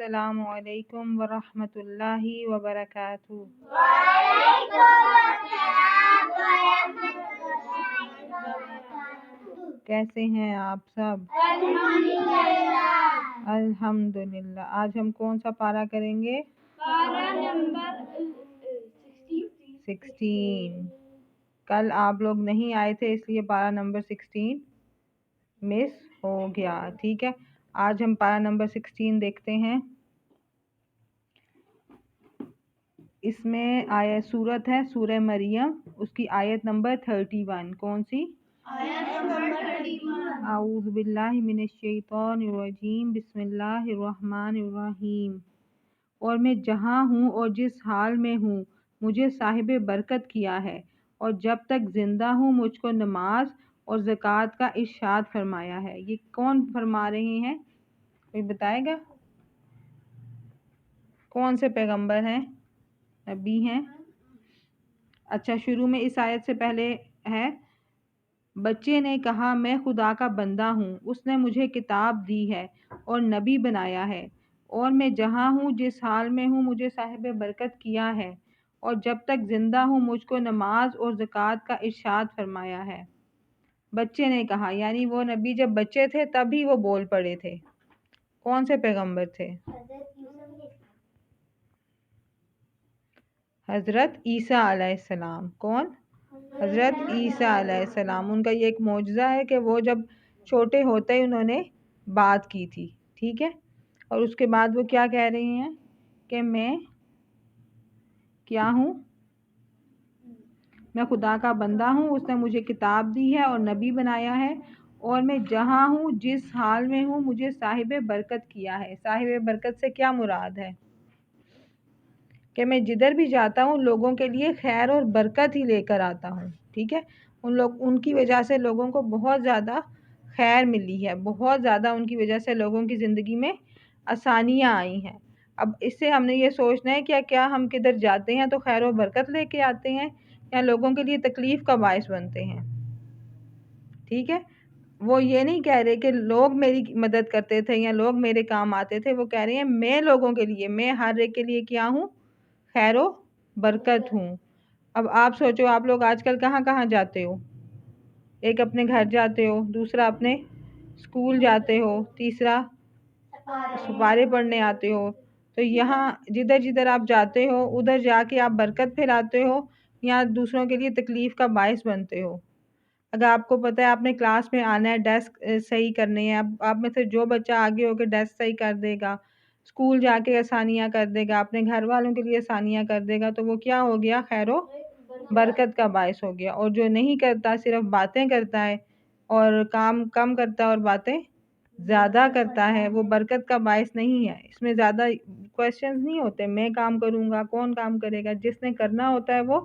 السلام علیکم ورحمۃ اللہ وبرکاتہ۔ کیسے ہیں آپ سب؟ الحمدللہ۔ آج ہم کون سا پارہ کریں گے؟ پارہ نمبر 16۔ کل آپ لوگ نہیں آئے تھے اس لیے پارہ نمبر 16 مس ہو گیا، ٹھیک ہے۔ آج ہم پارہ نمبر 16 دیکھتے ہیں۔ اس میں آیت سورت ہے سورہ مریم، اس کی آیت نمبر 31۔ کون سی؟ آیت نمبر 31۔ اعوذ باللہ من الشیطان الرجیم، بسم اللہ الرحمن الرحیم۔ اور میں جہاں ہوں اور جس حال میں ہوں مجھے صاحب برکت کیا ہے، اور جب تک زندہ ہوں مجھ کو نماز اور زکوٰۃ کا ارشاد فرمایا ہے۔ یہ کون فرما رہے ہیں؟ کوئی بتائے گا؟ کون سے پیغمبر ہیں؟ نبی ہیں؟ اچھا، شروع میں اس آیت سے پہلے ہے، بچے نے کہا میں خدا کا بندہ ہوں، اس نے مجھے کتاب دی ہے اور نبی بنایا ہے، اور میں جہاں ہوں جس حال میں ہوں مجھے صاحب برکت کیا ہے، اور جب تک زندہ ہوں مجھ کو نماز اور زکوٰۃ کا ارشاد فرمایا ہے۔ بچے نے کہا، یعنی وہ نبی جب بچے تھے تب ہی وہ بول پڑے تھے۔ کون سے پیغمبر تھے؟ حضرت عیسیٰ علیہ السلام۔ کون؟ حضرت عیسیٰ علیہ السلام۔ ان کا یہ ایک معجزہ ہے کہ وہ جب چھوٹے ہوتے ہی انہوں نے بات کی تھی، ٹھیک ہے۔ اور اس کے بعد وہ کیا کہہ رہے ہیں کہ میں کیا ہوں؟ میں خدا کا بندہ ہوں، اس نے مجھے کتاب دی ہے اور نبی بنایا ہے، اور میں جہاں ہوں جس حال میں ہوں مجھے صاحب برکت کیا ہے۔ صاحب برکت سے کیا مراد ہے؟ کہ میں جدھر بھی جاتا ہوں لوگوں کے لیے خیر اور برکت ہی لے کر آتا ہوں، ٹھیک ہے۔ ان کی وجہ سے لوگوں کو بہت زیادہ خیر ملی ہے، بہت زیادہ ان کی وجہ سے لوگوں کی زندگی میں آسانیاں آئی ہیں۔ اب اس سے ہم نے یہ سوچنا ہے کہ کیا ہم کدھر جاتے ہیں تو خیر و برکت لے کے آتے ہیں یا لوگوں کے لیے تکلیف کا باعث بنتے ہیں، ٹھیک ہے۔ وہ یہ نہیں کہہ رہے کہ لوگ میری مدد کرتے تھے یا لوگ میرے کام آتے تھے، وہ کہہ رہے ہیں میں لوگوں کے لیے، میں ہر ایک کے لیے کیا ہوں؟ خیر و برکت ہوں۔ اب آپ سوچو، آپ لوگ آج کل کہاں کہاں جاتے ہو؟ ایک اپنے گھر جاتے ہو، دوسرا اپنے اسکول جاتے ہو، تیسرا سپارے پڑھنے آتے ہو۔ تو یہاں جدھر جدھر آپ جاتے ہو ادھر جا کے آپ برکت پھیلاتے ہو یا دوسروں کے لیے تکلیف کا باعث بنتے ہو؟ اگر آپ کو پتہ ہے آپ نے کلاس میں آنا ہے، ڈیسک صحیح کرنے ہیں، آپ میں سے جو بچہ آگے ہو کے ڈیسک صحیح کر دے گا، اسکول جا کے آسانیاں کر دے گا، اپنے گھر والوں کے لیے آسانیاں کر دے گا، تو وہ کیا ہو گیا؟ خیر و برکت کا باعث ہو گیا۔ اور جو نہیں کرتا، صرف باتیں کرتا ہے اور کام کم کرتا ہے اور باتیں زیادہ کرتا ہے، وہ برکت کا باعث نہیں ہے۔ اس میں زیادہ کویسچنز نہیں ہوتے، میں کام کروں گا، کون کام کرے گا، جس نے کرنا ہوتا ہے وہ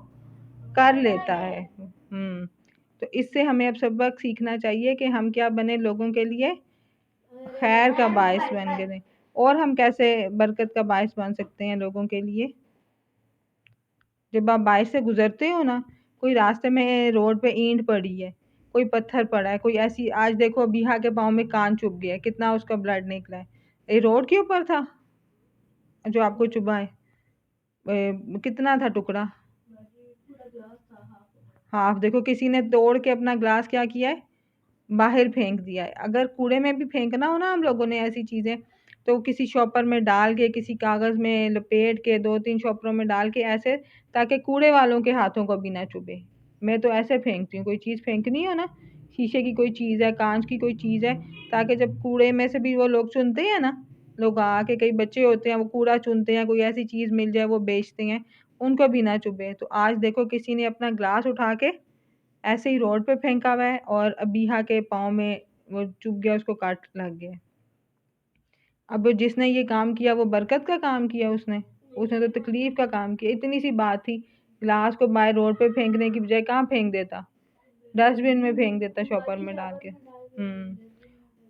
کر لیتا ہے۔ تو اس سے ہمیں اب سبق سیکھنا چاہیے کہ ہم کیا بنے؟ لوگوں کے لیے خیر کا باعث بن گئے۔ اور ہم کیسے برکت کا باعث بن سکتے ہیں لوگوں کے لیے؟ جب آپ باعث سے گزرتے ہو نا، کوئی راستے میں روڈ پہ اینٹ پڑی ہے، کوئی پتھر پڑا ہے، کوئی ایسی، آج دیکھو بیہا کے پاؤں میں کان چبھ گیا، کتنا اس کا بلڈ نکلا ہے، یہ روڈ کے اوپر تھا جو آپ کو چبھا ہے، کتنا تھا ٹکڑا؟ ہاف۔ دیکھو کسی نے توڑ کے اپنا گلاس کیا کیا ہے؟ باہر پھینک دیا ہے۔ اگر کوڑے میں بھی پھینکنا ہو نا ہم لوگوں نے ایسی چیزیں، تو کسی شاپر میں ڈال کے، کسی کاغذ میں لپیٹ کے، 2-3 شاپروں میں ڈال کے، ایسے تاکہ کوڑے والوں کے ہاتھوں کو بھی نہ چبھے۔ میں تو ایسے پھینکتی ہوں، کوئی چیز پھینکنی ہو نا، شیشے کی کوئی چیز ہے، کانچ کی کوئی چیز ہے، تاکہ جب کوڑے میں سے بھی وہ لوگ چنتے ہیں نا، لوگ آ کے، کئی بچے ہوتے ہیں وہ کوڑا چنتے ہیں، کوئی ایسی چیز مل جائے وہ بیچتے ہیں، ان کو بھی نہ چبھے۔ تو آج دیکھو کسی نے اپنا گلاس اٹھا کے ایسے ہی روڈ پہ پھینکا ہوا ہے اور ابیہا کے پاؤں میں وہ چبھ گیا، اس کو کاٹ لگ گیا۔ اب جس نے یہ کام کیا وہ برکت کا کام کیا، اس نے تو تکلیف کا کام کیا۔ اتنی سی بات تھی، گلاس کو باہر روڈ پہ پھینکنے کی بجائے کہاں پھینک دیتا؟ ڈسٹ بن میں پھینک دیتا، شاپر میں ڈال کے۔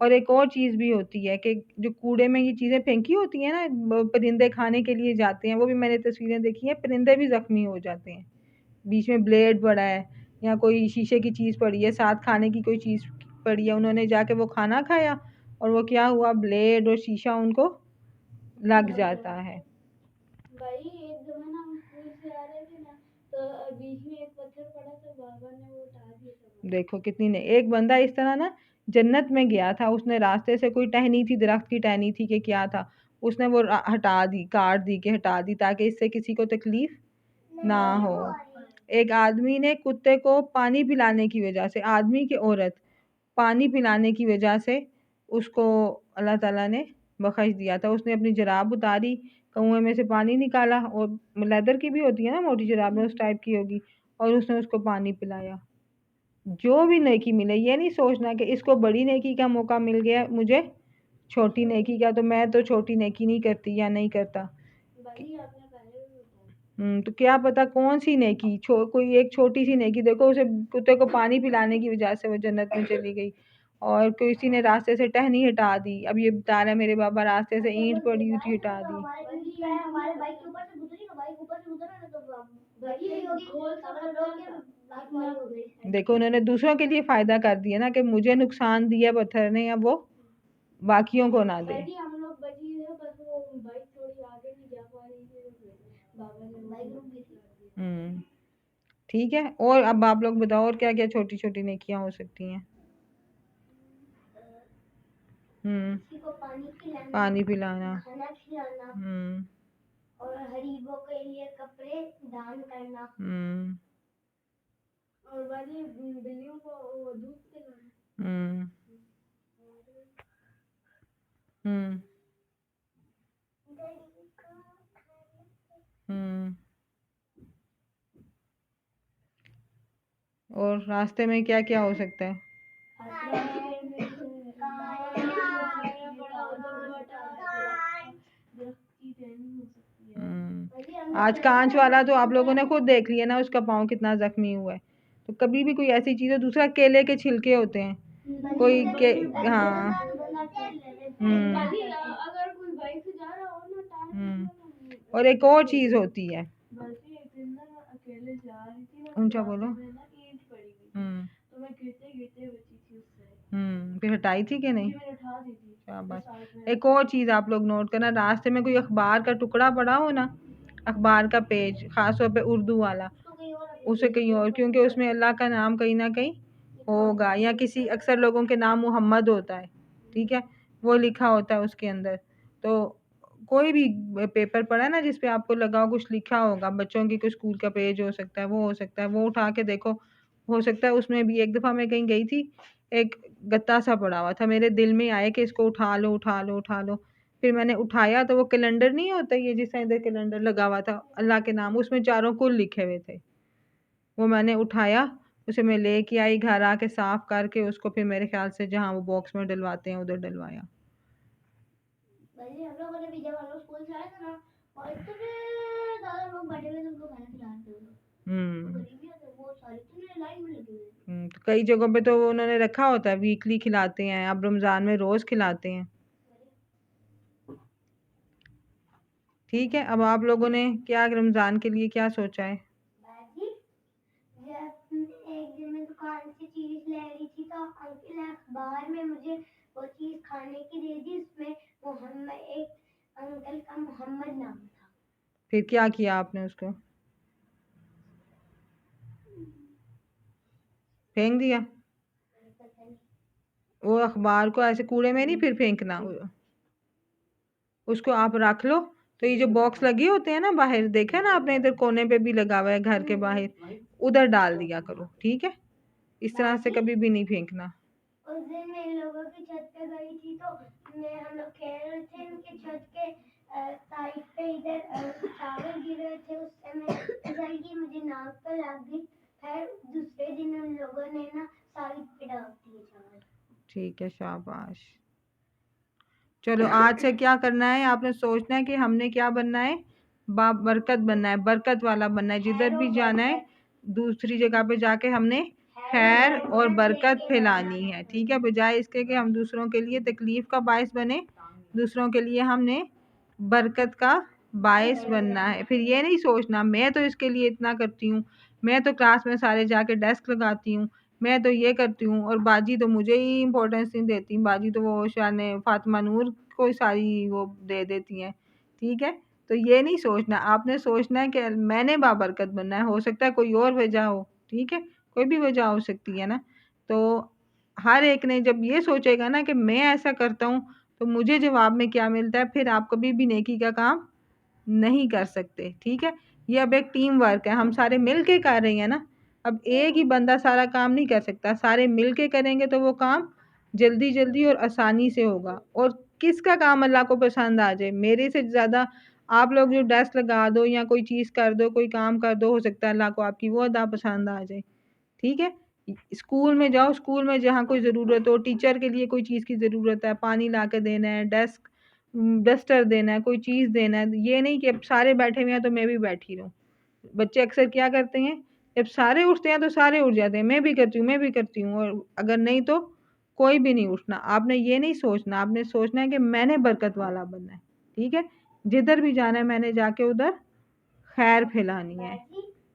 اور ایک اور چیز بھی ہوتی ہے کہ جو کوڑے میں یہ چیزیں پھینکی ہوتی ہیں نا، پرندے کھانے کے لیے جاتے ہیں، وہ بھی میں نے تصویریں دیکھی ہیں، پرندے بھی زخمی ہو جاتے ہیں۔ بیچ میں بلیڈ پڑا ہے یا کوئی شیشے کی چیز پڑی ہے، ساتھ کھانے کی کوئی چیز پڑی ہے، انہوں نے جا کے وہ کھانا کھایا اور وہ کیا ہوا؟ بلیڈ اور شیشہ ان کو لگ جاتا ہے. بھائی ایک زمانہ ہم اسکول سے آ رہے تھے نا تو بیچ میں ایک پتھر پڑا تو بابا نے وہ اٹھا دیا تھا. دیکھو کتنی نے ایک بندہ اس طرح نا جنت میں گیا تھا, اس نے راستے سے کوئی ٹہنی تھی, درخت کی ٹہنی تھی کہ کیا تھا, اس نے وہ ہٹا دی, کاٹ دی کہ ہٹا دی تاکہ اس سے کسی کو تکلیف نہ ہو. ایک آدمی نے کتے کو پانی پلانے کی وجہ سے, آدمی کی عورت پانی پلانے کی وجہ سے اس کو اللہ تعالیٰ نے بخش دیا تھا. اس نے اپنی جراب اتاری, کنویں میں سے پانی نکالا, اور لیدر کی بھی ہوتی ہے نا موٹی جرابیں, اس ٹائپ کی ہوگی, اور اس نے اس کو پانی پلایا. جو بھی نیکی ملے, یہ نہیں سوچنا کہ اس کو بڑی نیکی کا موقع مل گیا, مجھے چھوٹی نیکی کا, تو میں تو چھوٹی نیکی نہیں کرتی یا نہیں کرتا. تو کیا پتا کون سی نیکی, کوئی ایک چھوٹی سی نیکی, دیکھو اسے کتے کو پانی پلانے کی وجہ سے وہ جنت میں چلی گئی, اور کسی نے راستے سے ٹہنی ہٹا دی. اب یہ بتا رہا ہے میرے بابا راستے سے اینٹ پڑی ہوئی تھی, ہٹا دی. ہمارے بائک کے اوپر سے گزری نا, بائک اوپر سے گزرا نا تو دیکھو انہوں نے دوسروں کے لیے فائدہ کر دیا نا, کہ مجھے نقصان دیا پتھر نے, یا وہ باقیوں کو نہ دے. ہم لوگ بچی ہے, بس وہ بائک تھوڑی آگے نہیں جا پا رہی تھی, بابا نے بائک روک دی. ٹھیک ہے, اور اب آپ لوگ بتاؤ اور کیا کیا چھوٹی چھوٹی نیکیاں ہو سکتی ہیں. پانی پلانا, کھانا کھلانا, اور غریبوں کے لیے کپڑے دان کرنا, اور والی بلیوں کو دودھ پلانا. اور راستے میں کیا کیا ہو سکتا ہے. آج کانچ والا تو آپ لوگوں نے خود دیکھ لیا نا, اس کا پاؤں کتنا زخمی ہوا ہے. تو کبھی بھی کوئی ایسی چیز ہے, دوسرا کیلے کے چھلکے ہوتے ہیں, کوئی ہاں, اور ایک اور چیز ہوتی ہے, اونچا بولو, پھر ہٹائی تھی کہ نہیں. ایک اور چیز آپ لوگ نوٹ کرنا, راستے میں کوئی اخبار کا ٹکڑا پڑا ہو نا, اخبار کا پیج, خاص طور پہ اردو والا, اسے کہیں اور, کیونکہ اس میں اللہ کا نام کہیں نہ کہیں ہوگا, یا کسی اکثر لوگوں کے نام محمد ہوتا ہے, ٹھیک ہے, وہ لکھا ہوتا ہے اس کے اندر. تو کوئی بھی پیپر پڑا ہے نا جس پہ آپ کو لگا ہو کچھ لکھا ہوگا, بچوں کی کوئی اسکول کا پیج ہو سکتا ہے, وہ ہو سکتا ہے, وہ اٹھا کے دیکھو. ہو سکتا ہے اس میں بھی, ایک دفعہ میں کہیں گئی تھی, ایک گتا سا پڑا ہوا تھا, میرے دل میں آئے کہ اس کو اٹھا لو اٹھا لو اٹھا لو. پھر میں نے اٹھایا تو وہ کیلنڈر نہیں ہوتا یہ جس طرح ادھر کیلنڈر لگا ہوا تھا, اللہ کے نام, اس میں چاروں کل لکھے ہوئے تھے. وہ میں نے اٹھایا, اسے میں لے کے آئی گھر, آ کے صاف کر کے اس کو پھر میرے خیال سے جہاں وہ باکس میں ڈلواتے ہیں ادھر ڈلوایا. ہم لوگوں نے بھی جب ہم لوگ اسکول سے آئے تھے نا, اور اتنے زیادہ لوگ بیٹھے ہوئے تھے, ان کو کھانا کھلاتے ہوئے. کئی جگہوں پہ تو انہوں نے رکھا ہوتا ہے ویکلی کھلاتے ہیں, اب رمضان میں روز کھلاتے ہیں. ٹھیک ہے, اب آپ لوگوں نے کیا رمضان کے لیے کیا سوچا ہے. ایک دن میں دکان سے چیز لے رہی تھی تو انکل اخبار میں مجھے وہ چیز کھانے کی دے دی, اس میں محمد, ایک انکل کا محمد نام تھا. پھر کیا کیا آپ نے, اس کو پھینک دیا. وہ اخبار کو ایسے کوڑے میں نہیں پھر پھینکنا, اس کو آپ رکھ لو. تو یہ جو باکس لگے ہوتے ہیں نا باہر, دیکھا نا آپ نے, ادھر کونے پہ بھی لگا ہوا ہے گھر کے باہر, ادھر ڈال دیا کرو, ٹھیک ہے. اس طرح سے کبھی بھی نہیں پھینکنا. اس دن میں لوگوں کی چھت پہ گئی تھی تو ہم لوگ کھیل رہے تھے, ان کی چھت کے سائڈ پہ ادھر چاول گر رہے تھے, اس سے میں پھسل گئی, مجھے ناک پہ لگ گئی. پھر دوسرے دن ان لوگوں نے نا سائڈ پہ ڈال دیے چاول. ٹھیک ہے, شاباش. چلو آج سے کیا کرنا ہے, آپ نے سوچنا ہے کہ ہم نے کیا بننا ہے, برکت بننا ہے, برکت والا بننا ہے. جدھر بھی جانا ہے دوسری جگہ پہ جا کے ہم نے خیر اور برکت پھیلانی ہے, ٹھیک ہے, بجائے اس کے کہ ہم دوسروں کے لیے تکلیف کا باعث بنے, دوسروں کے لیے ہم نے برکت کا باعث بننا ہے. پھر یہ نہیں سوچنا میں تو اس کے لیے اتنا کرتی ہوں, میں تو کلاس میں سارے جا کے ڈیسک لگاتی ہوں, میں تو یہ کرتی ہوں, اور باجی تو مجھے ہی امپورٹینس نہیں دیتی, باجی تو وہ شان فاطمہ نور کو ساری وہ دے دیتی ہیں. ٹھیک ہے، تو یہ نہیں سوچنا، آپ نے سوچنا ہے کہ میں نے بابرکت بننا ہے. ہو سکتا ہے کوئی اور وجہ ہو، ٹھیک ہے، کوئی بھی وجہ ہو سکتی ہے نا. تو ہر ایک نے جب یہ سوچے گا نا کہ میں ایسا کرتا ہوں تو مجھے جواب میں کیا ملتا ہے، پھر آپ کبھی بھی نیکی کا کام نہیں کر سکتے. ٹھیک ہے، یہ اب ایک ٹیم ورک ہے، ہم سارے مل کے کر رہے ہیں نا. اب ایک ہی بندہ سارا کام نہیں کر سکتا، سارے مل کے کریں گے تو وہ کام جلدی جلدی اور آسانی سے ہوگا. اور کس کا کام اللہ کو پسند آ جائے، میرے سے زیادہ آپ لوگ جو ڈیسک لگا دو یا کوئی چیز کر دو، کوئی کام کر دو، ہو سکتا ہے اللہ کو آپ کی وہ ادا پسند آ جائے. ٹھیک ہے، اسکول میں جاؤ، اسکول میں جہاں کوئی ضرورت ہو، ٹیچر کے لیے کوئی چیز کی ضرورت ہے، پانی لا کے دینا ہے، ڈسٹر دینا ہے، کوئی چیز دینا ہے، یہ نہیں کہ اب سارے بیٹھے ہوئے ہیں تو میں بھی بیٹھی رہوں. بچے اکثر کیا کرتے ہیں، جب سارے اٹھتے ہیں تو سارے اٹھ جاتے ہیں، میں بھی کرتی ہوں میں بھی کرتی ہوں، اور اگر نہیں تو کوئی بھی نہیں اٹھنا. آپ نے یہ نہیں سوچنا، آپ نے سوچنا ہے کہ میں نے برکت والا بننا ہے. ٹھیک ہے، جدھر بھی جانا ہے میں نے جا کے ادھر خیر پھیلانی ہے.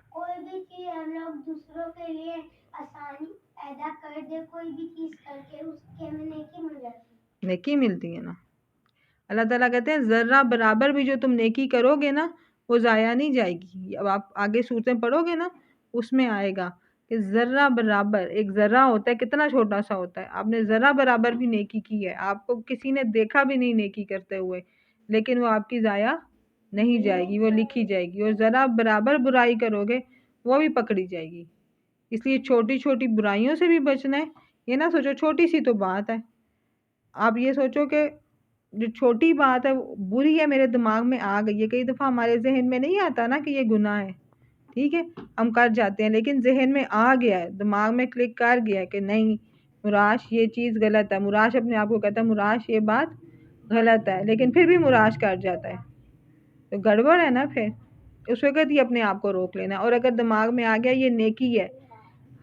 کوئی بھی چیز ہم لوگ دوسروں کے لیے آسانی پیدا کر دے، کوئی بھی چیز کر کے اس کے میں نیکی مل جاتی، نیکی ملتی ہے نا. اللہ تعالیٰ کہتے ہیں ذرہ برابر بھی جو تم نیکی کرو گے نا وہ ضائع نہیں جائے گی. اب آپ آگے صورتیں پڑھو گے نا اس میں آئے گا کہ ذرہ برابر، ایک ذرہ ہوتا ہے کتنا چھوٹا سا ہوتا ہے، آپ نے ذرہ برابر بھی نیکی کی ہے، آپ کو کسی نے دیکھا بھی نہیں نیکی کرتے ہوئے، لیکن وہ آپ کی ضائع نہیں جائے گی، وہ لکھی جائے گی. اور ذرہ برابر برائی کرو گے وہ بھی پکڑی جائے گی. اس لیے چھوٹی چھوٹی برائیوں سے بھی بچنا ہے. یہ نہ سوچو چھوٹی سی تو بات ہے، آپ یہ سوچو کہ جو چھوٹی بات ہے بری ہے میرے دماغ میں آ گئی ہے. کئی دفعہ ہمارے ذہن میں نہیں آتا نا کہ یہ گناہ ہے، ٹھیک ہے، ہم کر جاتے ہیں، لیکن ذہن میں آ گیا ہے، دماغ میں کلک کر گیا ہے کہ نہیں مراش یہ چیز غلط ہے. مراش اپنے آپ کو کہتا ہے مراش یہ بات غلط ہے، لیکن پھر بھی مراش کر جاتا ہے، تو گڑبڑ ہے نا. پھر اس وقت ہی اپنے آپ کو روک لینا. اور اگر دماغ میں آ گیا یہ نیکی ہے،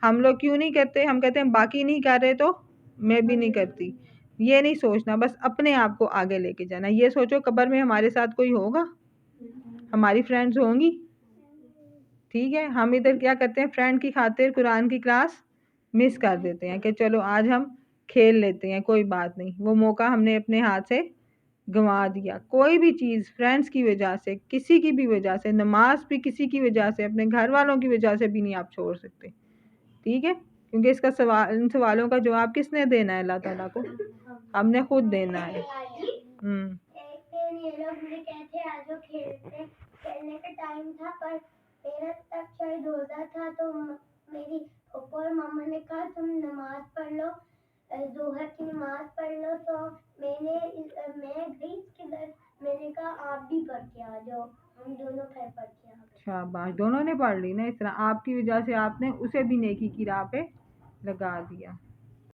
ہم لوگ کیوں نہیں کرتے، ہم کہتے ہیں باقی نہیں کر رہے تو میں بھی نہیں کرتی. یہ نہیں سوچنا، بس اپنے آپ کو آگے لے کے جانا. یہ سوچو قبر میں ہمارے ساتھ کوئی ہوگا، ہماری فرینڈز ہوں گی. ٹھیک ہے، ہم ادھر کیا کرتے ہیں، فرینڈ کی خاطر قرآن کی کلاس مس کر دیتے ہیں کہ چلو آج ہم کھیل لیتے ہیں، کوئی بات نہیں. وہ موقع ہم نے اپنے ہاتھ سے گنوا دیا. کوئی بھی چیز فرینڈس کی وجہ سے، کسی کی بھی وجہ سے، نماز بھی کسی کی وجہ سے، اپنے گھر والوں کی وجہ سے بھی نہیں آپ چھوڑ سکتے. ٹھیک ہے، کیونکہ اس کا ان سوالوں کا جواب کس نے دینا ہے، اللہ تعالیٰ کو، ہم نے خود دینا ہے. یہ لوگ مجھے کہتے آجو کھیلتے، کھیلنے کا ٹائم تھا پر میرا تب شاید روزہ تھا، تو میری پھوپھو اور ماما نے کہا تم نماز پڑھ لو، ظہر کی نماز پڑھ لو. تو میں گئی اس کے گھر، میں نے کہا آپ بھی پڑھ کے آ جاؤ، ہم دونوں پھر پڑھ کے آ گئے. شاباش، دونوں نے پڑھ لی نا. اس طرح آپ کی وجہ سے آپ نے اسے بھی نیکی کی راہ پہ لگا دیا.